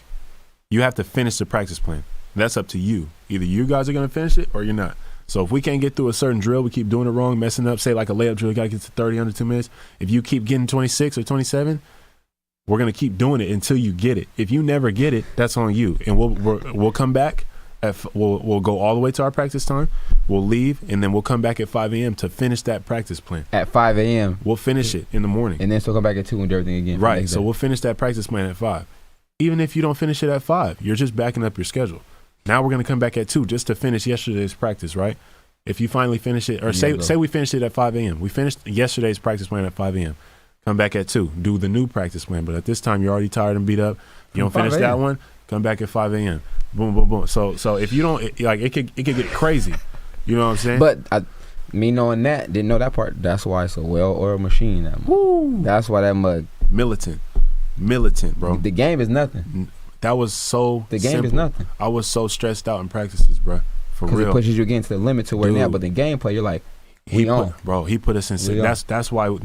you have to finish the practice plan. That's up to you. Either you guys are gonna finish it or you're not. So if we can't get through a certain drill, we keep doing it wrong, messing up. Say like a layup drill, you gotta get to 30 under 2 minutes. If you keep getting 26 or 27, we're gonna keep doing it until you get it. If you never get it, that's on you. And we'll come back. We'll go all the way to our practice time. We'll leave, and then we'll come back at 5 a.m. to finish that practice plan. At 5 a.m. We'll finish it in the morning. And then still come back at 2 and do everything again. Right, so we'll finish that practice plan at 5. Even if you don't finish it at 5, you're just backing up your schedule. Now we're going to come back at 2 just to finish yesterday's practice, right? If you finally finish it, or say we finished it at 5 a.m. We finished yesterday's practice plan at 5 a.m. Come back at 2, do the new practice plan. But at this time, you're already tired and beat up. You don't finish that one, come back at 5 a.m. Boom, boom, boom. So if you don't, it could get crazy. You know what I'm saying? But me knowing that, didn't know that part. That's why it's a well-oiled machine. That's why that mug. Militant, bro. The game is nothing. That was so The game simple. is nothing. I was so stressed out in practices, bro. For real. Because it pushes you again to the limit to where now. But the gameplay, you're like, he put us in. That's why we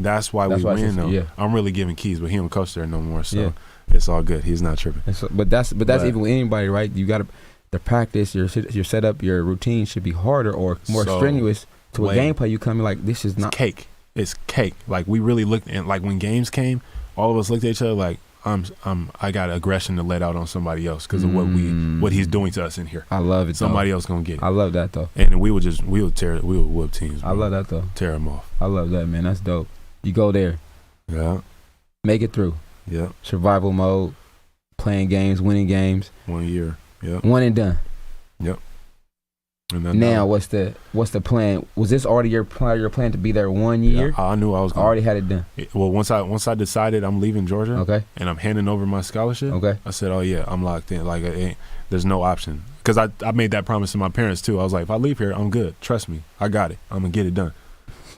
win though. Yeah. I'm really giving keys, but he don't coach there no more. So it's all good. He's not tripping. But that's even with anybody, right? You got to the practice, your setup, your routine should be harder or more strenuous to a gameplay. You come in like, this is not cake. It's cake. Like we really looked at, like when games came, all of us looked at each other like, I got aggression to let out on somebody else because of what he's doing to us in here. I love it. Somebody else gonna get it. I love that though. And we would whoop teams. Bro. I love that though. Tear them off. I love that, man. That's dope. You go there. Yeah. Make it through. Yeah. Survival mode. Playing games, winning games. 1 year. Yeah. One and done. Yep. And then now, what's the plan? Was this already your plan to be there 1 year? Yeah, I knew I was going. Already had it done. Well, once I decided I'm leaving Georgia, Okay, and I'm handing over my scholarship, okay, I said, oh yeah, I'm locked in. Like, there's no option, because I made that promise to my parents too. I was like, if I leave here, I'm good. Trust me, I got it. I'm gonna get it done.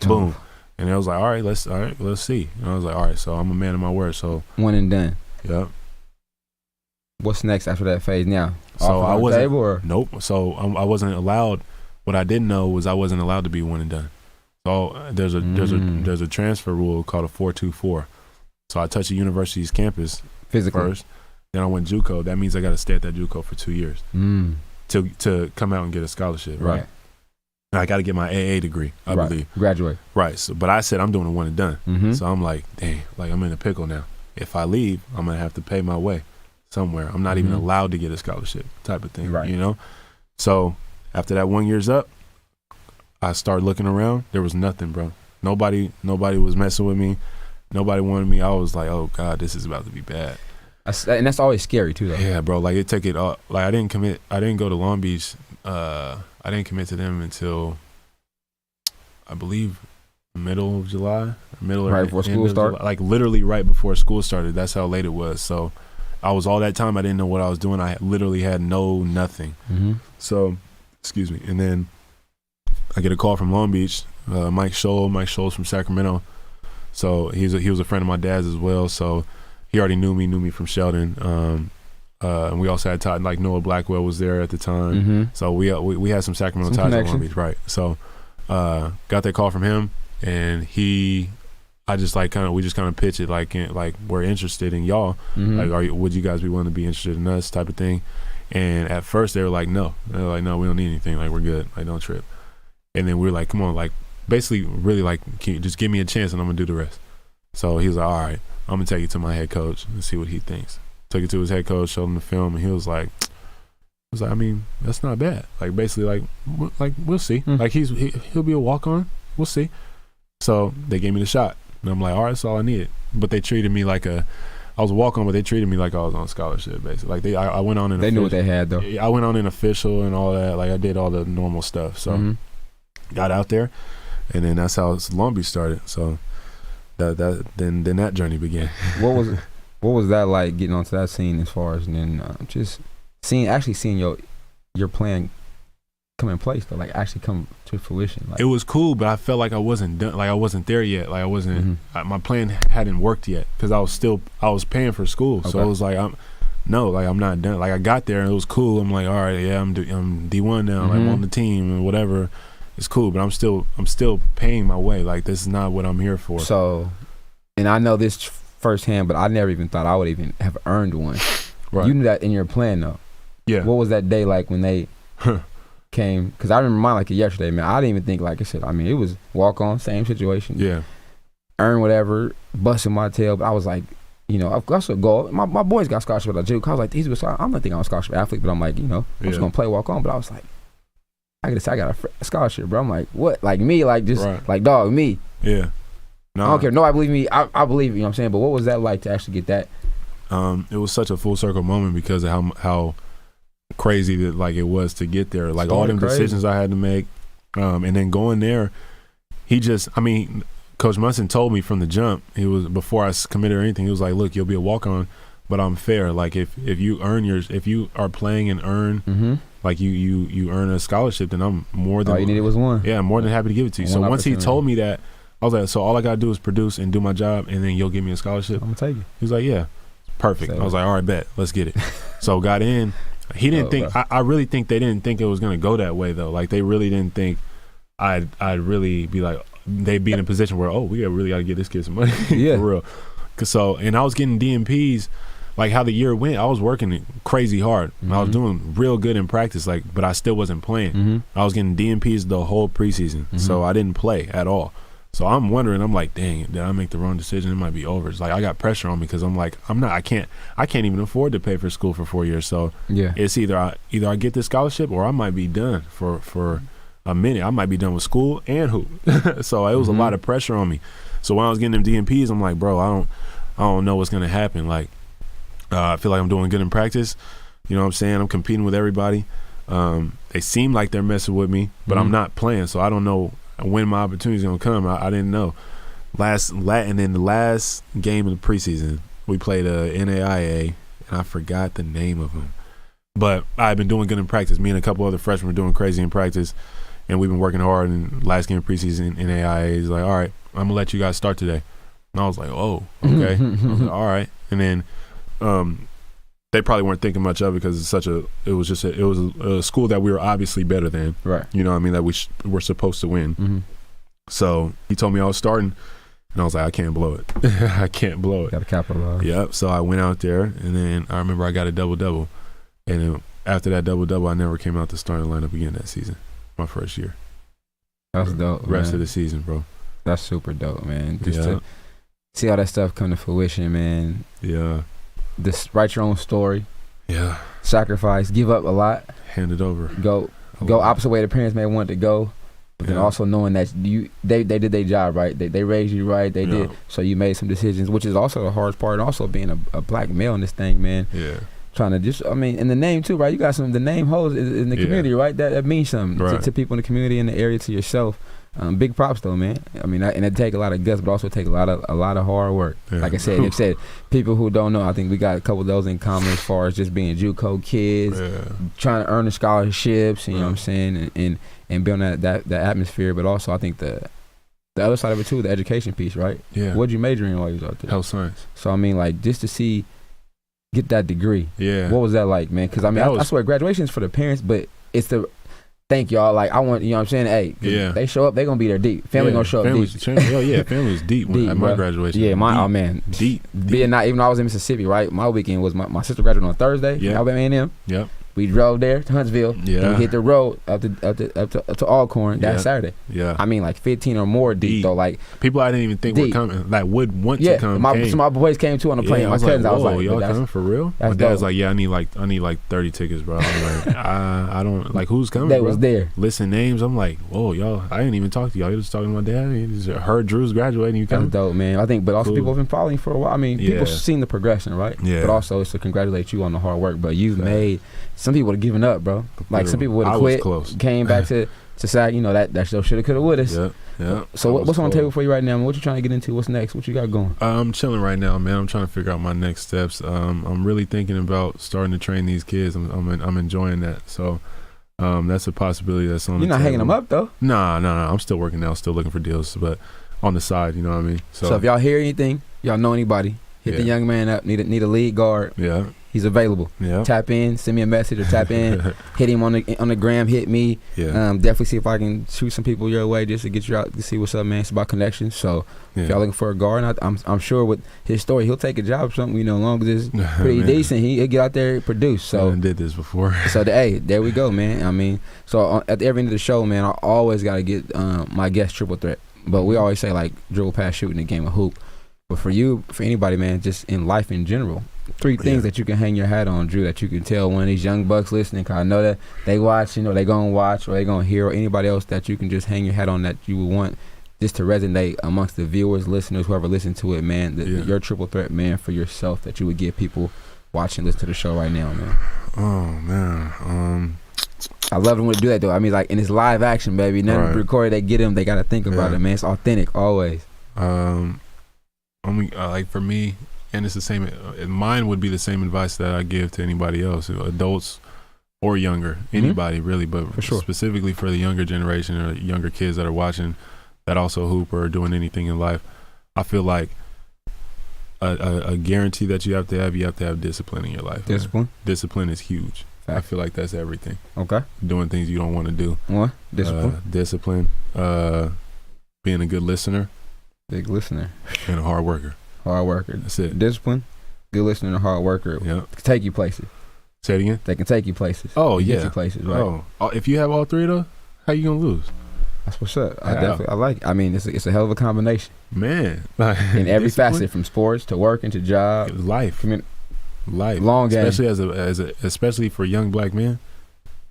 Boom. And I was like, all right, let's see. And I was like, all right, so I'm a man of my word. So one and done. Yep. What's next after that phase now? So I wasn't. Table, or? Nope. So I wasn't allowed. What I didn't know was I wasn't allowed to be one and done. So there's a transfer rule called a 4-2-4. So I touched the university's campus physically first. Then I went JUCO. That means I got to stay at that JUCO for 2 years to come out and get a scholarship. Right. And I got to get my AA degree, I believe. Graduate. Right. So, but I said I'm doing a one and done. Mm-hmm. So I'm like, dang, like I'm in a pickle now. If I leave, I'm gonna have to pay my way somewhere. I'm not even allowed to get a scholarship, type of thing. Right. You know. So after that 1 year's up, I started looking around. There was nothing, bro. Nobody was messing with me. Nobody wanted me. I was like, oh God, this is about to be bad. And that's always scary too, though. Yeah, bro. Like it took it. Like I didn't go to Long Beach. I didn't commit to them until I believe middle of July, right before school started. Like literally right before school started. That's how late it was. So I was all that time. I didn't know what I was doing. I literally had nothing. Mm-hmm. So, excuse me. And then I get a call from Long Beach. Mike Scholl's from Sacramento. So he was a friend of my dad's as well. So he already knew me from Sheldon. And we also had Todd, like Noah Blackwell was there at the time. Mm-hmm. So we had some Sacramento ties at Long Beach, right? So got that call from him, and we just kind of pitched it like we're interested in y'all. Mm-hmm. Like, would you guys be willing to be interested in us, type of thing? And at first they were like, no. They were like, no, we don't need anything. Like, we're good. Like, don't trip. And then we were like, come on, like, basically, really, like, can you just give me a chance and I'm gonna do the rest. So he was like, all right, I'm gonna take it to my head coach and see what he thinks. Took it to his head coach, showed him the film, and he was like, I mean, that's not bad. Like, basically, like we'll see. Like he'll be a walk on. We'll see. So they gave me the shot, and I'm like, all right, that's all I needed. But they treated me like I was a walk on, but they treated me like I was on scholarship, basically. Like I went on in. They knew what they had though. I went on in official and all that. Like I did all the normal stuff. So got out there, and then that's how Long Beach started. So then that journey began. What was that like, getting onto that scene, as far as then just seeing your plan come in place, though, like actually come to fruition? Like, it was cool, but I felt like I wasn't done. Like I wasn't there yet. Like I wasn't. My plan hadn't worked yet because I was paying for school. Okay. So it was like I'm not done. Like I got there and it was cool. I'm like, all right, yeah, I'm D1 now. Like, I'm on the team and whatever. It's cool, but I'm still paying my way. Like this is not what I'm here for. So, and I know this firsthand, but I never even thought I would even have earned one. Right. You knew that in your plan, though. Yeah. What was that day like when they came? Because I remember mine like yesterday, man. I didn't even think, like I said, I mean, it was walk on, same situation. Yeah. Earn whatever, busting my tail. But I was like, you know, I've got a goal. My boys got scholarship at JUCO. I was like, I'm not thinking I'm a scholarship athlete, but I'm like, you know, I'm just gonna play walk on. But I was like, I got a scholarship, bro. I'm like, what? Like me? Like just like dog me? Yeah. No. I don't care. Nobody believe me. I believe you know what I'm saying? But what was that like to actually get that? It was such a full circle moment because of how crazy that like it was to get there. Like all them decisions I had to make, and then going there, Coach Munson told me from the jump. He was, before I committed or anything, he was like, "Look, you'll be a walk on, but I'm fair. Like if you are playing and earn, like you earn a scholarship, then I'm more than all you needed was one. Yeah, I'm more than happy to give it to you. So once he told me that, I was like, so all I gotta do is produce and do my job, and then you'll give me a scholarship. I'm gonna take it. He was like, yeah, perfect. I was like, all right, bet, let's get it. So got in. He didn't think. I really think they didn't think it was gonna go that way though. Like they really didn't think I'd really be like, they'd be in a position where, we really got to get this kid some money. Yeah, for real. So, and I was getting DMPs. Like how the year went, I was working crazy hard. I was doing real good in practice, like, but I still wasn't playing. I was getting DMPs the whole preseason, so I didn't play at all. So I'm wondering, I'm like, dang, did I make the wrong decision? It might be over. It's like I got pressure on me because I'm like, I can't even afford to pay for school for 4 years. So yeah, it's either I get this scholarship or I might be done for a minute. I might be done with school and hoop. So it was a lot of pressure on me. So when I was getting them DMPs, I'm like, bro, I don't know what's gonna happen. Like, I feel like I'm doing good in practice. You know what I'm saying? I'm competing with everybody. And they seem like they're messing with me, but I'm not playing, so I don't know when my opportunity's gonna come. I didn't know. And then the last game of the preseason, we played a NAIA, and I forgot the name of them. But I've been doing good in practice. Me and a couple other freshmen were doing crazy in practice, and we've been working hard. And last game of preseason, NAIA is like, all right, I'm gonna let you guys start today. And I was like, oh, okay. I was like, all right. And then they probably weren't thinking much of it because it was a school that we were obviously better than. Right. You know what I mean? That we were supposed to win. Mm-hmm. So he told me I was starting, and I was like, I can't blow it. I can't blow it. Got to capitalize. Yep. So I went out there, and then I remember I got a double-double. And then after that double-double, I never came out the starting lineup again that season, my first year. That's dope, Rest of the season, bro. That's super dope, man. Just to see all that stuff come to fruition, man. Yeah. Just write your own story. Yeah. Sacrifice. Give up a lot. Hand it over. Go opposite way the parents may want to go. But then also knowing that they did their job right. They raised you right. They did. So you made some decisions, which is also the hardest part. And also being a black male in this thing, man. Yeah. Trying to just, and the name too, right? You got the name holds in the community, right? That means something to people in the community, in the area, to yourself. Big props though, man. I mean, and it take a lot of guts, but also take a lot of hard work. Yeah. Like I said, people who don't know, I think we got a couple of those in common as far as just being JUCO kids, trying to earn the scholarships, you know what I'm saying, and building that atmosphere. But also, I think the other side of it too, the education piece, right? Yeah. What'd you major in while you was out there? Health science. So I mean, like, just to get that degree. Yeah. What was that like, man? Because I swear graduation is for the parents, but it's the thank y'all. Like I want, you know what I'm saying? Hey, they show up, they gonna be there deep. Family gonna show up deep. Family's deep, at my graduation. Yeah, man. Deep. Even though I was in Mississippi, right? My weekend was my sister graduated on Thursday. Yeah. Alabama A&M. Yep. We drove there to Huntsville. Yeah. And we hit the road up to Alcorn that Saturday. Yeah. I mean, like 15 or more deep though. Like people I didn't even think were coming, like would want to come. Some my boys came too on the plane. My cousins, I was like, y'all coming for real? My dad's like, yeah, I need like 30 tickets, bro. I'm like, I don't like who's coming. They was there. Listen names. I'm like, whoa, y'all. I didn't even talk to y'all. You was talking to my dad. You just heard Drew's graduating. You coming? That's dope, man. I think, but also people have been following for a while. I mean, people seen the progression, right? Yeah. But also it's to congratulate you on the hard work. But you've made. Some people would have given up, bro. Like some people would have quit, came back to SAC. You know that show shoulda, coulda, woulda. Yeah. So what's on the table for you right now? What you trying to get into? What's next? What you got going? I'm chilling right now, man. I'm trying to figure out my next steps. I'm really thinking about starting to train these kids. I'm enjoying that. So that's a possibility that's on. You're not hanging them up though. No. I'm still working now. Still looking for deals, but on the side, you know what I mean. So if y'all hear anything, y'all know anybody, hit the young man up. Need a lead guard. Yeah. He's available. Yeah. Tap in, send me a message or tap in, hit him on the gram, hit me. Yeah. Definitely see if I can shoot some people your way just to get you out to see what's up, man. It's about connections. So if y'all looking for a guard, I'm sure with his story, he'll take a job or something, you know, as long as it's pretty decent, he'll get out there and produce. So I did this before. So there we go, man. I mean, so at the every end of the show, man, I always got to get my guest triple threat. But we always say like dribble, pass, shoot in the game of hoop. But for you, for anybody, man, just in life in general, 3 things that you can hang your hat on, Drew, that you can tell one of these young bucks listening, because I know that they watch, you know, they going to watch or they going to hear, or anybody else that you can just hang your hat on that you would want just to resonate amongst the viewers, listeners, whoever listen to it, man, your triple threat, man, for yourself that you would give people watching, listen to the show right now, man. Oh, man. I love it when they do that, though. I mean, like, in this live action, baby, nothing recorded, they get them, they got to think about it, man. It's authentic, always. Like for me, and it's the same. Mine would be the same advice that I give to anybody else, adults or younger, anybody really, but for sure, specifically for the younger generation or younger kids that are watching, that also hoop or doing anything in life. I feel like a guarantee that you have to have discipline in your life. Discipline is huge. Fact. I feel like that's everything. Okay. Doing things you don't want to do. What? Discipline. Being a good listener. Big listener. And a hard worker. That's it. Discipline, good listener, and a hard worker. Yeah. Can take you places. Say it again? They can take you places. Oh, yeah. Get you places, right? Oh, if you have all 3 of those, how you going to lose? That's what's up. I like it. I mean, it's a hell of a combination. Man. In every facet, from sports to working to job. Life. Life. Long game. Especially especially for young black men.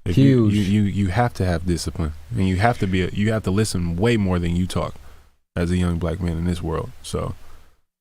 Huge. You have to have discipline. And you have to listen way more than you talk as a young black man in this world. So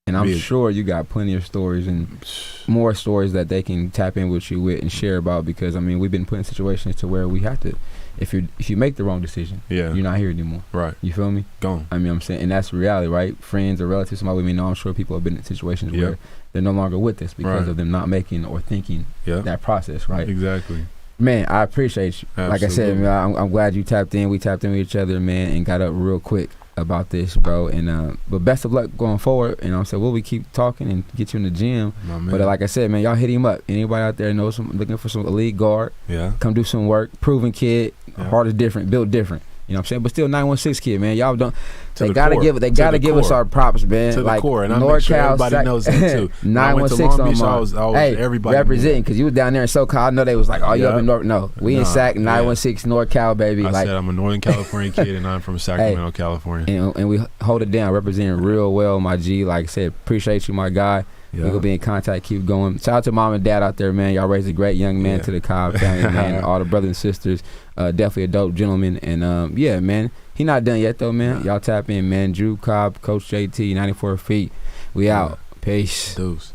And I'm sure you got plenty of stories and more stories that they can tap in with you with and share about, because I mean we've been put in situations to where we have to, if you make the wrong decision, you're not here anymore. Right. You feel me? Gone. I mean, I'm saying, and that's reality, right? Friends or relatives, somebody we know, I'm sure people have been in situations where they're no longer with us because of them not making or thinking that process, right? Exactly. Man, I appreciate you. Absolutely. Like I said, man, I'm glad you tapped in. We tapped in with each other, man, and got up real quick about this, bro. And but best of luck going forward. And I'm saying, we'll keep talking and get you in the gym. But like I said, man, y'all hit him up. Anybody out there knows looking for some elite guard? Come do some work. Proven kid. Heart is different. Built different. You know what I'm saying? But still 916 kid, man. Y'all don't. They gotta give us our props, man. To like the core, and I NorCal, make sure everybody knows that too. 916 on I was everybody representing, because you was down there in SoCal. I know they was like, oh, you up in North? No, we in Sac 916 NorCal, baby. I said I'm a Northern California kid, and I'm from Sacramento, California. And we hold it down, representing real well, my G. Like I said, appreciate you, my guy. We're gonna be in contact, keep going. Shout out to mom and dad out there, man. Y'all raised a great young man to the Cobb family, man. All the brothers and sisters, definitely a dope gentleman. And yeah, man, he not done yet though, man. Y'all tap in, man. Drew Cobb, Coach JT, 94 feet. We out. Peace. Deuce.